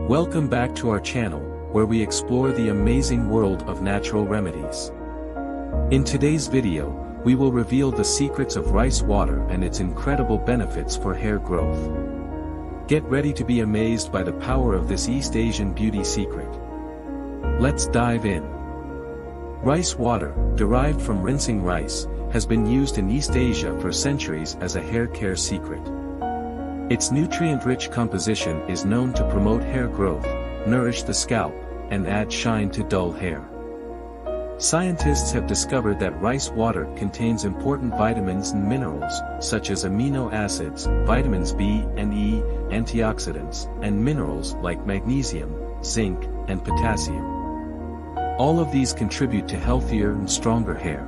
Welcome back to our channel, where we explore the amazing world of natural remedies. In today's video, we will reveal the secrets of rice water and its incredible benefits for hair growth. Get ready to be amazed by the power of this East Asian beauty secret. Let's dive in. Rice water, derived from rinsing rice, has been used in East Asia for centuries as a hair care secret. Its nutrient-rich composition is known to promote hair growth, nourish the scalp, and add shine to dull hair. Scientists have discovered that rice water contains important vitamins and minerals, such as amino acids, vitamins B and E, antioxidants, and minerals like magnesium, zinc, and potassium. All of these contribute to healthier and stronger hair.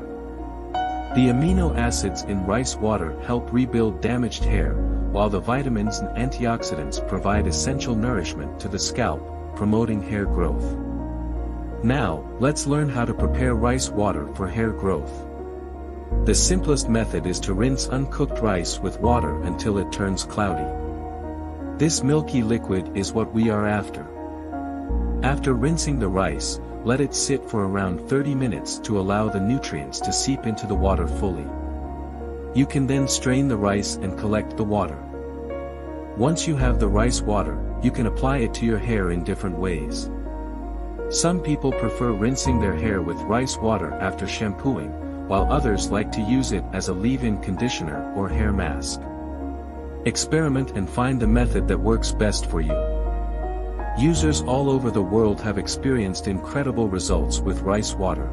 The amino acids in rice water help rebuild damaged hair, while the vitamins and antioxidants provide essential nourishment to the scalp, promoting hair growth. Now, let's learn how to prepare rice water for hair growth. The simplest method is to rinse uncooked rice with water until it turns cloudy. This milky liquid is what we are after. After rinsing the rice, let it sit for around 30 minutes to allow the nutrients to seep into the water fully. You can then strain the rice and collect the water. Once you have the rice water, you can apply it to your hair in different ways. Some people prefer rinsing their hair with rice water after shampooing, while others like to use it as a leave-in conditioner or hair mask. Experiment and find the method that works best for you. Users all over the world have experienced incredible results with rice water.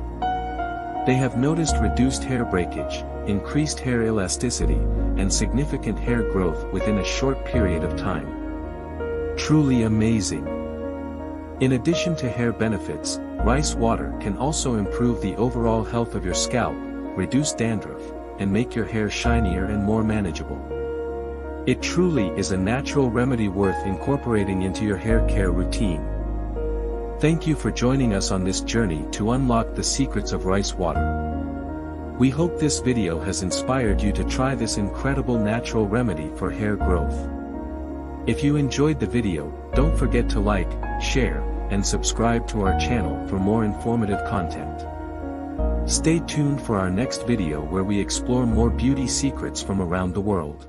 They have noticed reduced hair breakage, increased hair elasticity, and significant hair growth within a short period of time. Truly amazing! In addition to hair benefits, rice water can also improve the overall health of your scalp, reduce dandruff, and make your hair shinier and more manageable. It truly is a natural remedy worth incorporating into your hair care routine. Thank you for joining us on this journey to unlock the secrets of rice water. We hope this video has inspired you to try this incredible natural remedy for hair growth. If you enjoyed the video, don't forget to like, share, and subscribe to our channel for more informative content. Stay tuned for our next video where we explore more beauty secrets from around the world.